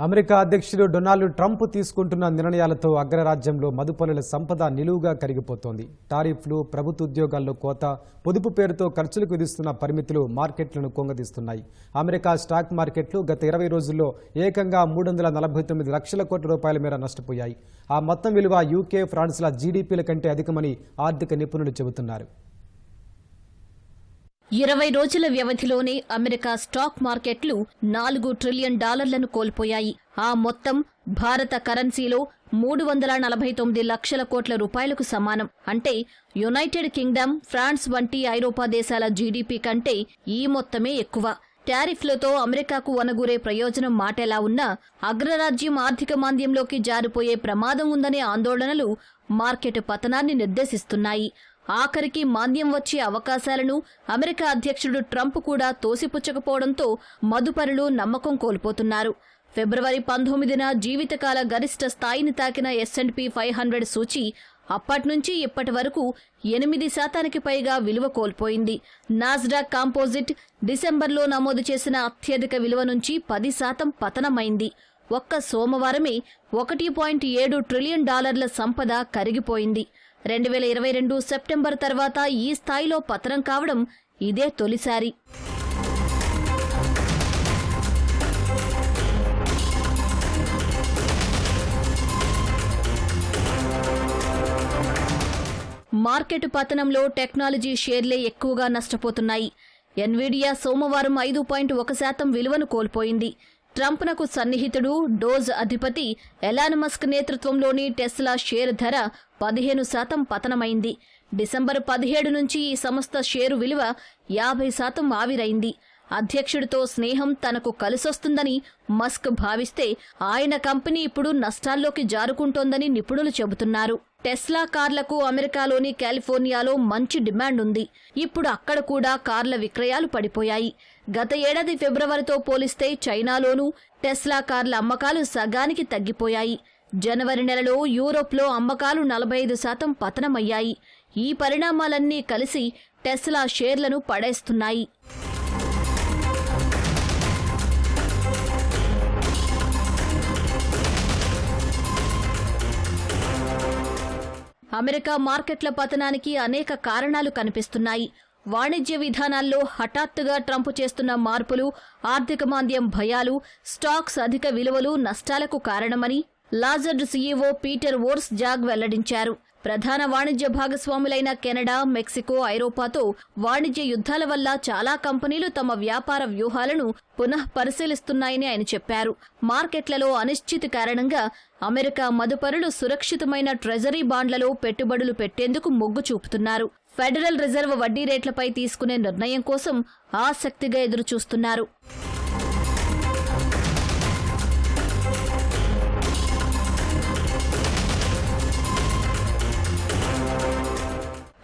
America అధ్యక్షుడు Donald Trump తీసుకుంటున్న నిర్ణయాలతో అగ్రరాజ్యంలో మదుపరుల సంపద నిలువుగా కరిగిపోతోంది. టారిఫ్లు, ప్రభుత్వ ఉద్యోగాల్లో కోత, పొదుపు పేరుతో ఖర్చులకు విధిస్తున్న పరిమితులు మార్కెట్లను కుంగదీస్తున్నాయి. అమెరికా స్టాక్ మార్కెట్లు గత 20 రోజుల్లో ఏకంగా 349 లక్షల కోట్ల రూపాయల మేర నష్టపోయాయి. ఆ మొత్తం విలువ యూకే, ఫ్రాన్స్ల జీడీపీల కంటే అధికమని ఆర్థిక నిపుణులు చెబుతున్నారు. 20 రోజుల వ్యవధిలోనే అమెరికా స్టాక్ మార్కెట్లు $4 ట్రిలియన్ కోల్పోయాయి. ఆ మొత్తం భారత కరెన్సీలో 349 లక్షల కోట్ల రూపాయలకు సమానం. అంటే యునైటెడ్ కింగ్డమ్, ఫ్రాన్స్ వంటి ఐరోపా దేశాల జీడీపీ కంటే ఈ మొత్తమే ఎక్కువ. టారిఫ్లతో అమెరికాకు వనగూరే ప్రయోజనం మాటెలా ఉన్నా అగ్రరాజ్యం ఆర్థిక మాంద్యంలోకి జారిపోయే ప్రమాదం ఉందనే ఆందోళనలు మార్కెట్ పతనాన్ని నిర్దేశిస్తున్నాయి. ఆఖరికి మాంద్యం వచ్చే అవకాశాలను అమెరికా అధ్యక్షుడు ట్రంప్ కూడా తోసిపుచ్చకపోవడంతో మదుపరులు నమ్మకం కోల్పోతున్నారు. ఫిబ్రవరి 19న జీవితకాల గరిష్ట స్థాయిని తాకిన S&P 500 సూచీ అప్పట్నుంచి ఇప్పటి వరకు 8% పైగా విలువ కోల్పోయింది. నాస్డాక్ కాంపోజిట్ డిసెంబర్లో నమోదు చేసిన అత్యధిక విలువ నుంచి 10% పతనమైంది. ఒక్క సోమవారమే $1.7 ట్రిలియన్ సంపద కరిగిపోయింది. 2022 సెప్టెంబర్ తర్వాత ఈ స్థాయిలో పతనం కావడం ఇదే తొలిసారి. మార్కెట్ పతనంలో టెక్నాలజీ షేర్లే ఎక్కువగా నష్టపోతున్నాయి. ఎన్విడియా సోమవారం 5.1% విలువను కోల్పోయింది. ట్రంప్నకు సన్నిహితుడు, డోజ్ అధిపతి ఎలాన్ మస్క్ నేతృత్వంలోని టెస్లా షేర్ ధర 15% పతనమైంది. డిసెంబర్ 17 నుంచి ఈ సంస్థ షేరు విలువ 50% ఆవిరైంది. అధ్యక్షుడితో స్నేహం తనకు కలిసొస్తుందని మస్క్ భావిస్తే ఆయన కంపెనీ ఇప్పుడు నష్టాల్లోకి జారుకుంటోందని నిపుణులు చెబుతున్నారు. టెస్లా కార్లకు అమెరికాలోని కాలిఫోర్నియాలో మంచి డిమాండ్ ఉంది. ఇప్పుడు అక్కడ కూడా కార్ల విక్రయాలు పడిపోయాయి. గత ఏడాది ఫిబ్రవరితో పోలిస్తే చైనాలోనూ టెస్లా కార్ల అమ్మకాలు సగానికి తగ్గిపోయాయి. జనవరి నెలలో యూరోప్లో అమ్మకాలు 45% పతనమయ్యాయి. ఈ పరిణామాలన్నీ కలిసి టెస్లా షేర్లను పడేస్తున్నాయి. అమెరికా మార్కెట్ల పతనానికి అనేక కారణాలు కనిపిస్తున్నాయి. వాణిజ్య విధానాల్లో హఠాత్తుగా ట్రంప్ చేస్తున్న మార్పులు, ఆర్థిక మాంద్యం భయాలు, స్టాక్స్ అధిక విలువలు నష్టాలకు కారణమని లాజర్డ్ సీఈఓ పీటర్ వోర్స్ జాగ్ వెల్లడించారు. ప్రధాన వాణిజ్య భాగస్వాములైన కెనడా, మెక్సికో, ఐరోపాతో వాణిజ్య యుద్ధాల వల్ల చాలా కంపెనీలు తమ వ్యాపార వ్యూహాలను పునః పరిశీలిస్తున్నాయని ఆయన చెప్పారు. మార్కెట్లలో అనిశ్చితి కారణంగా అమెరికా మదుపరులు సురక్షితమైన ట్రెజరీ బాండ్లలో పెట్టుబడులు పెట్టేందుకు మొగ్గు చూపుతున్నారు. ఫెడరల్ రిజర్వ్ వడ్డీ రేట్లపై తీసుకునే నిర్ణయం కోసం ఆసక్తిగా ఎదురుచూస్తున్నారు.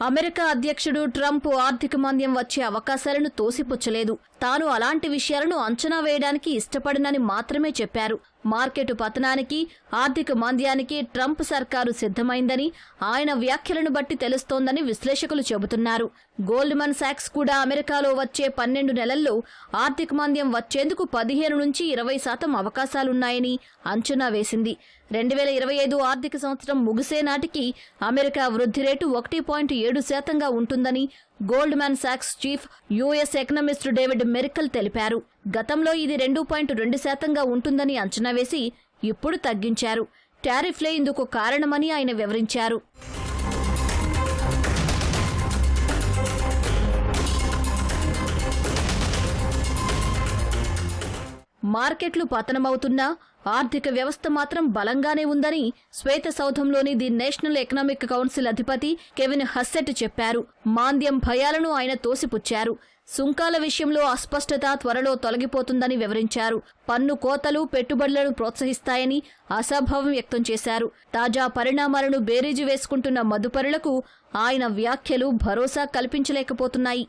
అమెరికా అధ్యక్షుడు ట్రంప్ ఆర్థిక మాంద్యం వచ్చే అవకాశాలను తోసిపుచ్చలేదు. తాను అలాంటి విషయాలను అంచనా వేయడానికి ఇష్టపడనని మాత్రమే చెప్పారు. మార్కెట్ పతనానికి, ఆర్థిక మాంద్యానికి ట్రంప్ సర్కారు సిద్ధమైందని ఆయన వ్యాఖ్యలను బట్టి తెలుస్తోందని విశ్లేషకులు చెబుతున్నారు. గోల్డ్మన్ సాక్స్ కూడా అమెరికాలో వచ్చే 12 నెలల్లో ఆర్థిక మాంద్యం వచ్చేందుకు 15 నుంచి 20% అవకాశాలున్నాయని అంచనా వేసింది. 2025 ఆర్థిక సంవత్సరం ముగిసే నాటికి అమెరికా వృద్ధి రేటు 1.7%గా ఉంటుందని గోల్డ్మన్ సాక్స్ chief US economist David Mericle తెలిపారు. గతంలో ఇది 2.2%గా ఉంటుందని అంచనా వేసి ఇప్పుడు తగ్గించారు. టారిఫ్లే ఇందుకు కారణమని ఆయన వివరించారు. మార్కెట్లు పతనమవుతున్నా ఆర్థిక వ్యవస్థ మాత్రం బలంగానే ఉందని శ్వేత సౌధంలోని ది నేషనల్ ఎకనామిక్ కౌన్సిల్ అధిపతి కెవిన్ హస్సెట్ చెప్పారు. మాంద్యం భయాలను ఆయన తోసిపుచ్చారు. సుంకాల విషయంలో అస్పష్టత త్వరలో తొలగిపోతుందని వివరించారు. పన్ను కోతలు పెట్టుబడులను ప్రోత్సహిస్తాయని ఆశాభావం వ్యక్తం చేశారు. తాజా పరిణామాలను బేరీజు వేసుకుంటున్న మదుపరులకు ఆయన వ్యాఖ్యలు భరోసా కల్పించలేకపోతున్నాయి.